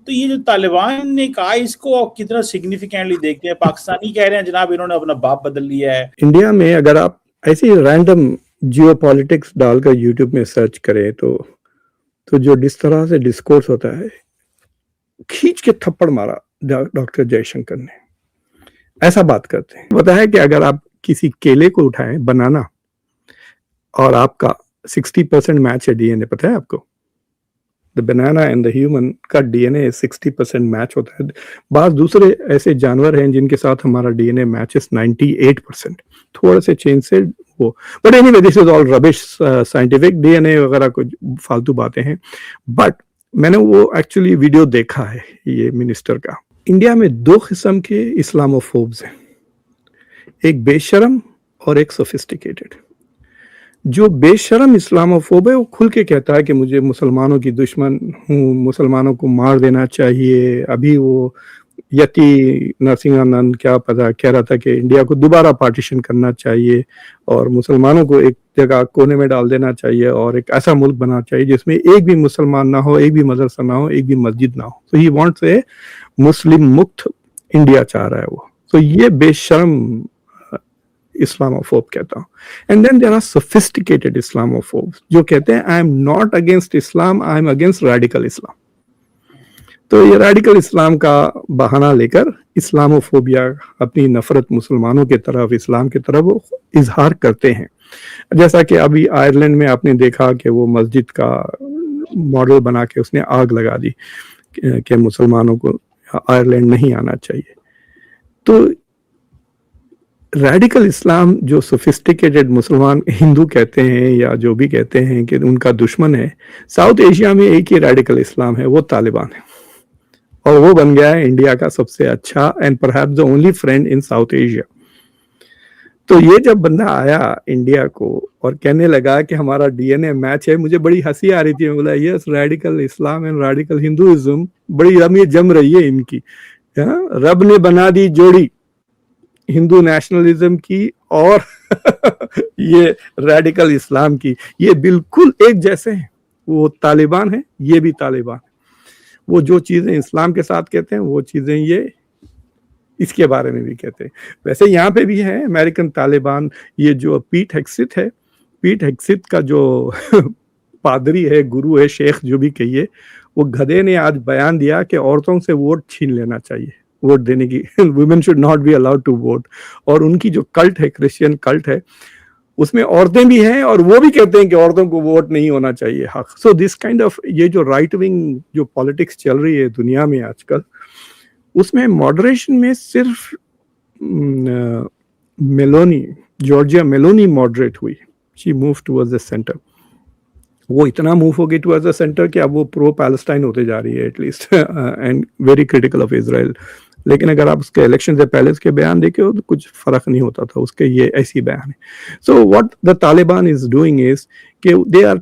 तो ये जो तालिबान ने कहा, इसको आप कितना सिग्निफिकेंटली देखते हैं? पाकिस्तानी कह रहे हैं जनाब इन्होंने अपना बाप बदल लिया है। इंडिया में अगर आप ऐसे रैंडम जियोपॉलिटिक्स डालकर यूट्यूब में सर्च करें तो जो जिस तरह से डिस्कोर्स होता है, खींच के थप्पड़ मारा डॉक्टर जयशंकर ने, ऐसा बात करते हैं। पता है कि अगर आप किसी केले को उठाएं, बनाना, और आपका 60% मैच है डीएनए, पता है आपको? The banana and the human का डीएनए 60% मैच होता है। बात दूसरे ऐसे जानवर हैं जिनके साथ हमारा डीएनए मैचेस 98%, थोड़े से चेंज से वो। But anyway, this is all rubbish scientific, DNA वगैरह कुछ फालतू बातें हैं। बट मैंने वो एक्चुअली वीडियो देखा है ये मिनिस्टर का। इंडिया में दो किस्म के इस्लामोफोब्स हैं, एक बेशरम और एक सोफिस्टिकेटेड। जो बेशरम इस्लामोफोब है वो खुल के कहता है कि मुझे मुसलमानों की दुश्मन हूँ, मुसलमानों को मार देना चाहिए। अभी वो यति नरसिंहानंद क्या पता कह रहा था कि इंडिया को दोबारा पार्टीशन करना चाहिए और मुसलमानों को एक जगह कोने में डाल देना चाहिए और एक ऐसा मुल्क बनाना चाहिए जिसमें एक भी मुसलमान ना हो, एक भी मदरसा ना हो, एक भी मस्जिद ना हो। तो ही वांट्स ए मुस्लिम मुक्त इंडिया चाह रहा है वो। तो ये बेशर्म इस्लामोफोब कहता हूँ। And then there are sophisticated Islamophobes जो कहते हैं I am not against Islam, I am against radical Islam. तो ये रेडिकल इस्लाम का बहाना लेकर इस्लामोफोबिया, अपनी नफरत मुसलमानों की तरफ, इस्लाम की तरफ वो इजहार करते हैं। जैसा कि अभी आयरलैंड में आपने देखा कि वो मस्जिद का मॉडल बना के उसने आग लगा दी कि मुसलमानों को आयरलैंड नहीं आना चाहिए। तो रेडिकल इस्लाम जो सोफिस्टिकेटेड मुसलमान हिंदू कहते हैं या जो भी कहते हैं कि उनका दुश्मन है, साउथ एशिया में एक ही रेडिकल इस्लाम है, वो तालिबान है। और वो बन गया है इंडिया का सबसे अच्छा and perhaps the only friend in south Asia. तो ये जब बंदा आया इंडिया को और कहने लगा कि हमारा डीएनए मैच है, मुझे बड़ी हंसी आ रही थी। मैं बोला yes, radical Islam and radical Hinduism बड़ी रमी जम रही है इनकी। रब ने बना दी जोड़ी हिंदू नेशनलिज्म की और ये रेडिकल इस्लाम की, ये बिल्कुल एक जैसे हैं। वो तालिबान है, ये भी तालिबान है। वो जो चीजें इस्लाम के साथ कहते हैं वो चीजें ये इसके बारे में भी कहते हैं। वैसे यहाँ पे भी है अमेरिकन तालिबान। ये जो पीट हेक्सिट है, पीट हेक्सिट का जो पादरी है, गुरु है, शेख जो भी कहिए, वो गधे ने आज बयान दिया कि औरतों से वोट छीन लेना चाहिए, वोट देने की। Women should not be allowed to vote. और उनकी जो कल्ट है, क्रिश्चियन कल्ट है, उसमें औरतें भी हैं और वो भी कहते हैं कि औरतों को वोट नहीं होना चाहिए हक। सो दिस काइंड ऑफ ये जो राइट विंग जो पॉलिटिक्स चल रही है दुनिया में आजकल, उसमें मॉडरेशन में सिर्फ मेलोनी, जॉर्जिया मेलोनी मॉडरेट हुई। She move towards the centre. वो इतना मूव हो गई टुवर्ड्स द सेंटर कि अब वो प्रो पैलेस्टाइन होते जा रही है at least, and very critical of Israel. लेकिन अगर आप उसके इलेक्शन से पहले उसके बयान देखे हो तो कुछ फर्क नहीं होता था उसके, ये ऐसी बयान है। So what the Taliban is doing is कि दे आर,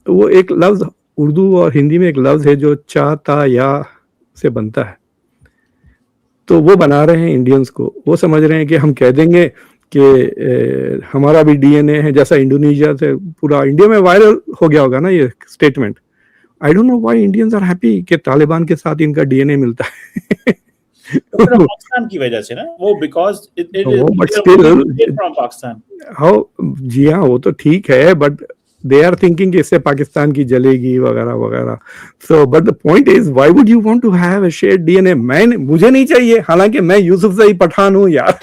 वो एक लफ्ज उर्दू और हिंदी में एक लफ्ज है जो चाहता या से बनता है, तो वो बना रहे हैं इंडियंस को। वो समझ रहे हैं कि हम कह देंगे कि हमारा भी डीएनए है, जैसा इंडोनेशिया से पूरा इंडिया में वायरल हो गया होगा ना ये statement. I don't know why Indians are happy कि तालिबान के साथ इनका डीएनए मिलता है। पाकिस्तान की वजह से ना, वो because it is from Pakistan. How, जी हाँ, वो तो ठीक है, बट they are thinking कि इससे पाकिस्तान की जलेगी वगैरह वगैरह। So but the point is, why would you want to have a shared DNA? मुझे नहीं चाहिए, हालांकि मैं यूसुफ ज़ई पठान हूँ यार।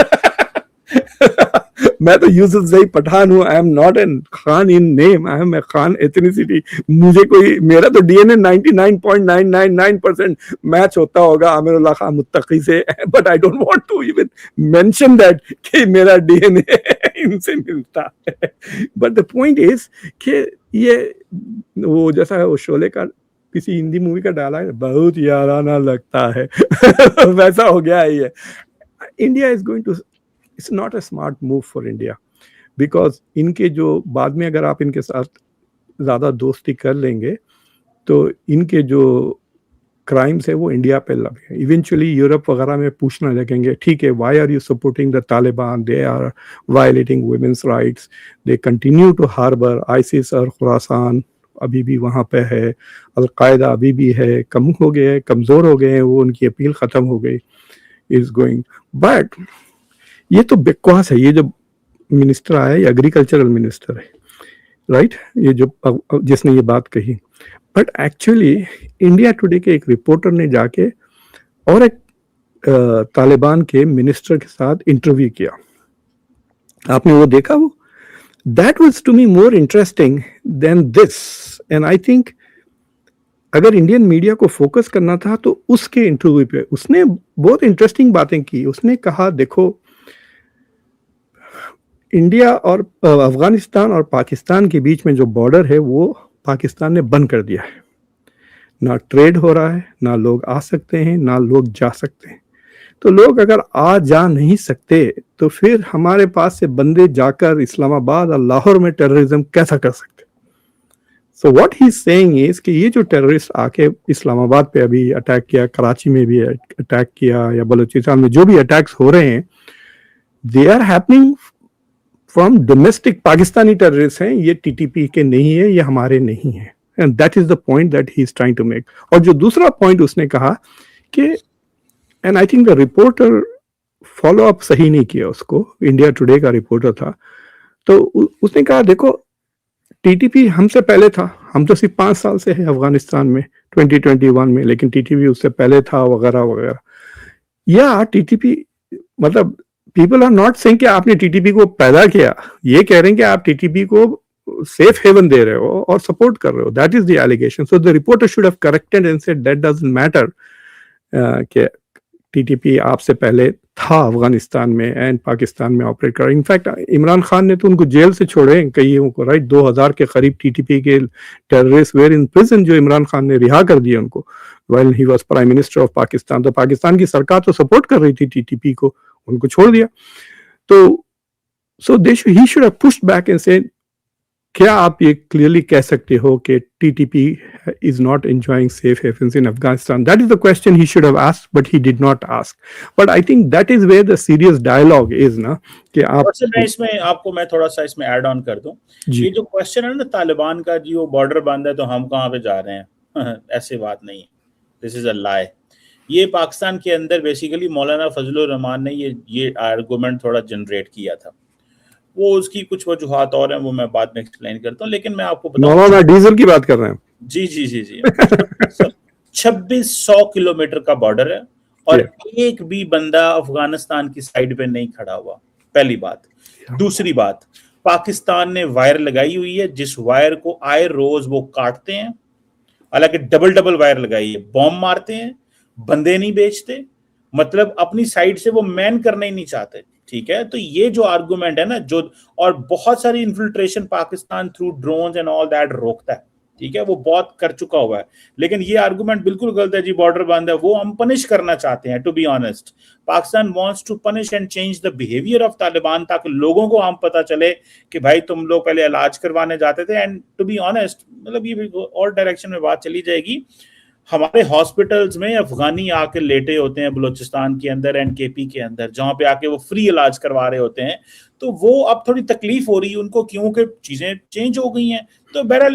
मैं तो यूसुफ ज़ई पठान हूँ। I am not an Khan in name, I am a Khan ethnicity. मुझे कोई, मेरा तो डीएनए 99.999% मैच होता होगा आमिरुल्लाह खान मुत्तकी से, but I don't want to even mention that कि मेरा डीएनए इनसे मिलता है। बट द पॉइंट इज कि ये वो जैसा है वो शोले का किसी हिंदी मूवी का डाला है, बहुत याराना लगता है। वैसा हो गया है ये। India is going to, it's not a smart move for India, because इनके जो बाद में अगर आप इनके साथ ज्यादा दोस्ती कर लेंगे तो इनके जो क्राइम्स है वो इंडिया पे लगे। इवेंचुअली यूरोप वगैरह में पूछना लगेंगे, ठीक है, why are you supporting the Taliban, they are violating women's rights, they continue to harbour ISIS और खुरासान अभी भी वहाँ पे है, अलकायदा अभी भी है, कम हो गए हैं, कमज़ोर हो गए हैं, वो उनकी अपील ख़त्म हो गई, इज़ गोइंग। बट ये तो बकवास है, ये जो मिनिस्टर आया, ये एग्रीकल्चरल मिनिस्टर है, राइट, ये जो जिसने ये बात कही। बट एक्चुअली इंडिया टुडे के एक रिपोर्टर ने जाके और एक तालिबान के मिनिस्टर के साथ इंटरव्यू किया, आपने वो देखा? वो that was to me more interesting than this. And I think अगर इंडियन मीडिया को फोकस करना था तो उसके इंटरव्यू पे उसने बहुत इंटरेस्टिंग बातें की। उसने कहा देखो, इंडिया और अफगानिस्तान और पाकिस्तान के बीच में जो बॉर्डर है वो पाकिस्तान ने बंद कर दिया है, ना ट्रेड हो रहा है, ना लोग आ सकते हैं, ना लोग जा सकते हैं। तो लोग अगर आ जा नहीं सकते तो फिर हमारे पास से बंदे जाकर इस्लामाबाद और लाहौर में टेररिज्म कैसा कर सकते? So what he is saying is कि ये जो टेररिस्ट आके इस्लामाबाद पे अभी अटैक किया, कराची में भी अटैक किया, या बलूचिस्तान में जो भी अटैक्स हो रहे हैं, they are happening from domestic Pakistani terrorist हैं, ये टीटीपी के नहीं है, ये हमारे नहीं है। And that is the point that he is trying to make. और जो दूसरा पॉइंट उसने कहा कि, and I think the reporter follow up सही नहीं किया उसको, इंडिया टुडे का रिपोर्टर था, तो उसने कहा देखो टीटीपी हमसे पहले था, हम तो सिर्फ 5 साल से है अफगानिस्तान में 2021 में, लेकिन टीटीपी उससे पहले था वगैरह वगैरह। या टीटीपी मतलब पीपल आर नॉट सेइंग कि आपने टीटीपी को पैदा किया, ये कह रहे हैं कि आप टीटीपी को सेफ हेवन दे रहे हो और सपोर्ट कर रहे हो। That is the allegation. So the reporter should have corrected and said that doesn't matter कि टीटीपी आपसे पहले था अफगानिस्तान में एंड पाकिस्तान में ऑपरेट कर रहा है। इनफैक्ट इमरान खान ने तो उनको जेल से छोड़े कईयों को, राइट, 2000 के करीब टीटीपी के टेररिस्ट वेयर इन प्रिजन, जो इमरान खान ने रिहा कर दिए उनको while he was prime minister of Pakistan. तो पाकिस्तान की सरकार तो सपोर्ट कर रही थी टीटीपी को, उनको छोड़ दिया। तो so he should have pushed back and said, क्या आप ये क्लियरली कह सकते हो कि TTP is not enjoying safe havens in Afghanistan? That is the question he should have asked, but he did not ask. But I think that is where the serious dialogue is, ना, कि आप मैं थोड़ा सा इसमें add on कर दूं। ये जो क्वेश्चन है ना तालिबान का, जो बॉर्डर बंद है तो हम कहाँ पे जा रहे हैं, ऐसे बात नहीं है, दिस इज अ लाई। ये पाकिस्तान के अंदर बेसिकली मौलाना फजलुर रहमान ने ये आर्गुमेंट थोड़ा जनरेट किया था। वो उसकी कुछ वजूहात और हैं, वो मैं बाद में एक्सप्लेन करता हूँ, लेकिन मैं आपको बताऊं, डीजल की बात कर रहे हैं। जी जी जी जी 2600 किलोमीटर का बॉर्डर है और एक भी बंदा अफगानिस्तान की साइड पे नहीं खड़ा हुआ, पहली बात। दूसरी बात, पाकिस्तान ने वायर लगाई हुई है, जिस वायर को आए रोज वो काटते हैं, हालांकि डबल वायर लगाई है, बॉम्ब मारते हैं, बंदे नहीं बेचते, मतलब अपनी साइड से वो मैन करना ही नहीं चाहते। ठीक है, तो ये जो आर्गुमेंट है ना, जो और बहुत सारी infiltration Pakistan through drones and all that रोकता है, ठीक है, वो बहुत कर चुका हुआ है, लेकिन ये आर्गुमेंट बिल्कुल गलत है जी, बॉर्डर बंद है, वो हम पनिश करना चाहते हैं। To be honest, Pakistan wants to punish and change the behaviour of Taliban, ताकि लोगों को हम पता चले कि भाई तुम लोग पहले इलाज करवाने जाते थे। एंड टू बी ऑनेस्ट, मतलब ये और डायरेक्शन में बात चली जाएगी, हमारे हॉस्पिटल्स में अफगानी आके लेटे होते हैं बलूचिस्तान के अंदर, एनकेपी के अंदर, जहां पे आके वो फ्री इलाज करवा रहे होते हैं, तो वो अब थोड़ी तकलीफ हो रही है उनको, क्योंकि चीजें चेंज हो गई हैं। तो बहरहाल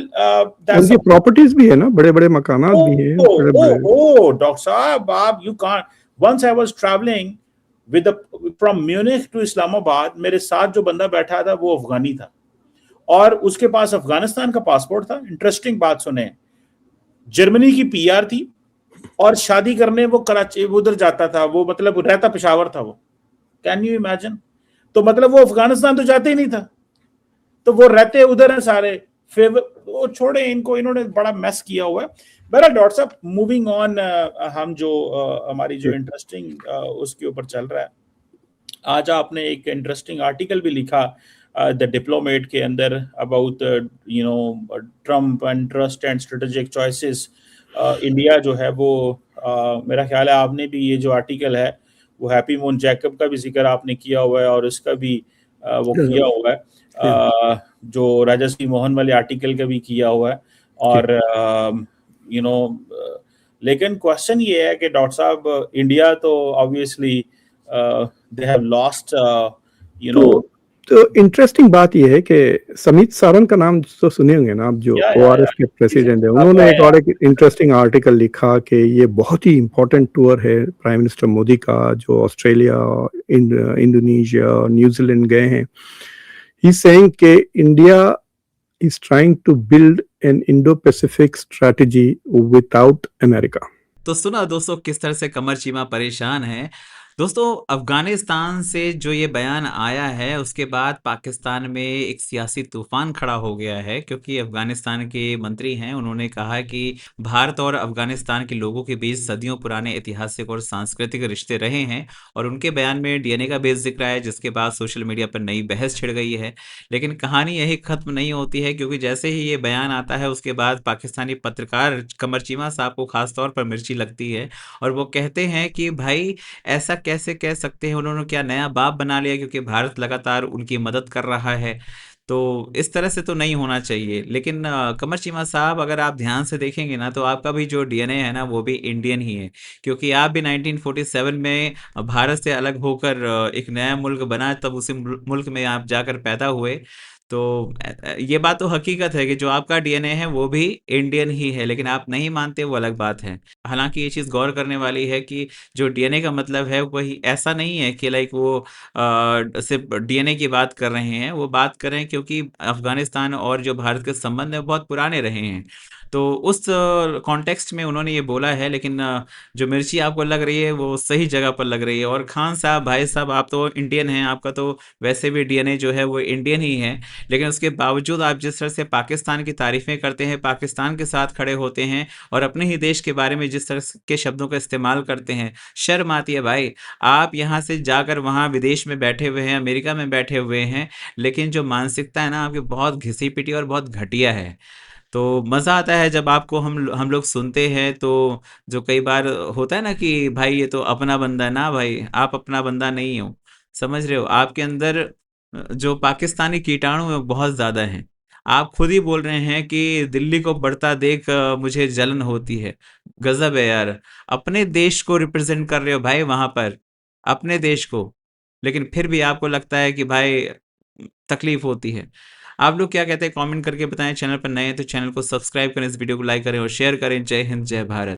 उनकी प्रॉपर्टीज भी है ना, बड़े बड़े मकानात भी हैं। डॉक्टर साहब, आप you can't, once I was travelling with from Munich to Islamabad, मेरे साथ जो बंदा बैठा था वो अफगानी था और उसके पास अफगानिस्तान का पासपोर्ट था। इंटरेस्टिंग बात सुने, जर्मनी की पीआर थी और शादी करने वो कराची उधर जाता था, वो मतलब रहता पेशावर था वो। Can you imagine? तो मतलब वो अफगानिस्तान तो जाते ही नहीं था, तो वो रहते उधर है सारे। फिर वो छोड़े इनको, इन्होंने बड़ा मैस किया हुआ है। बहरहाल डॉक्टर साहब, मूविंग ऑन, हम जो हमारी जो इंटरेस्टिंग उसके ऊपर चल रहा है, आज आपने एक इंटरेस्टिंग आर्टिकल भी लिखा द डिप्लोमेट के अंदर about Trump and trust and strategic choices. India जो है वो मेरा ख्याल है आपने भी ये जो आर्टिकल है वो हैप्पी मून जैकब का भी जिक्र आपने किया हुआ है और इसका भी वो किया हुआ है, जो राजश्री मोहन वाले आर्टिकल का भी किया हुआ है। और लेकिन क्वेश्चन ये है कि डॉक्टर साहब, इंडिया तो ऑब्वियसली दे हैव लॉस्ट तो इंटरेस्टिंग बात ये है कि समीत सारन का नाम तो सुने होंगे ना आप, जो या ओआरएस के प्रेसिडेंट है। उन्होंने एक और एक इंटरेस्टिंग आर्टिकल लिखा कि ये बहुत ही इम्पोर्टेंट टूर है प्राइम मिनिस्टर मोदी का, जो ऑस्ट्रेलिया, इंडोनेशिया, न्यूजीलैंड गए हैं। ही सेइंग कि India is trying to build an Indo-Pacific strategy without America. तो सुना दोस्तों किस तरह से कमर चीमा परेशान है। दोस्तों अफगानिस्तान से जो ये बयान आया है उसके बाद पाकिस्तान में एक सियासी तूफान खड़ा हो गया है, क्योंकि अफगानिस्तान के मंत्री हैं, उन्होंने कहा कि भारत और अफगानिस्तान के लोगों के बीच सदियों पुराने ऐतिहासिक और सांस्कृतिक रिश्ते रहे हैं, और उनके बयान में डीएनए का बेस जिक्र है, जिसके बाद सोशल मीडिया पर नई बहस छिड़ गई है। लेकिन कहानी यही खत्म नहीं होती है, क्योंकि जैसे ही ये बयान आता है उसके बाद पाकिस्तानी पत्रकार कमर चीमा साहब को खासतौर पर मिर्ची लगती है, और वो कहते हैं कि भाई ऐसा कैसे कह सकते हैं, उन्होंने क्या नया बाप बना लिया क्योंकि भारत लगातार उनकी मदद कर रहा है। तो इस तरह से तो नहीं होना चाहिए। लेकिन कमर चीमा साहब, अगर आप ध्यान से देखेंगे ना तो आपका भी जो डीएनए है ना वो भी इंडियन ही है, क्योंकि आप भी 1947 में भारत से अलग होकर एक नया मुल्क बना, तब उसी मुल्क में आप जाकर पैदा हुए। तो ये बात तो हकीकत है कि जो आपका डीएनए है वो भी इंडियन ही है, लेकिन आप नहीं मानते, वो अलग बात है। हालांकि ये चीज़ गौर करने वाली है कि जो डीएनए का मतलब है वही ऐसा नहीं है कि लाइक वो सिर्फ डीएनए की बात कर रहे हैं, वो बात कर रहे हैं क्योंकि अफगानिस्तान और जो भारत के संबंध है बहुत पुराने रहे हैं। तो उस कॉन्टेक्स्ट में उन्होंने ये बोला है। लेकिन जो मिर्ची आपको लग रही है वो सही जगह पर लग रही है। और खान साहब, भाई साहब, आप तो इंडियन हैं, आपका तो वैसे भी डीएनए जो है वो इंडियन ही है, लेकिन उसके बावजूद आप जिस तरह से पाकिस्तान की तारीफें करते हैं, पाकिस्तान के साथ खड़े होते हैं और अपने ही देश के बारे में जिस तरह के शब्दों का इस्तेमाल करते हैं, शर्म आती है भाई। आप यहाँ से जाकर वहाँ विदेश में बैठे हुए हैं, अमेरिका में बैठे हुए हैं, लेकिन जो मानसिकता है ना आपकी बहुत घिसी पिटी और बहुत घटिया है। तो मज़ा आता है जब आपको हम लोग सुनते हैं। तो जो कई बार होता है ना कि भाई ये तो अपना बंदा है ना, भाई आप अपना बंदा नहीं हो, समझ रहे हो, आपके अंदर जो पाकिस्तानी कीटाणु है वो बहुत ज़्यादा हैं। आप खुद ही बोल रहे हैं कि दिल्ली को बढ़ता देख मुझे जलन होती है। गजब है यार, अपने देश को रिप्रेजेंट कर रहे हो भाई वहां पर, अपने देश को, लेकिन फिर भी आपको लगता है कि भाई तकलीफ होती है। आप लोग क्या कहते हैं कमेंट करके बताएं। चैनल पर नए हैं तो चैनल को सब्सक्राइब करें, इस वीडियो को लाइक करें और शेयर करें। जय हिंद, जय भारत।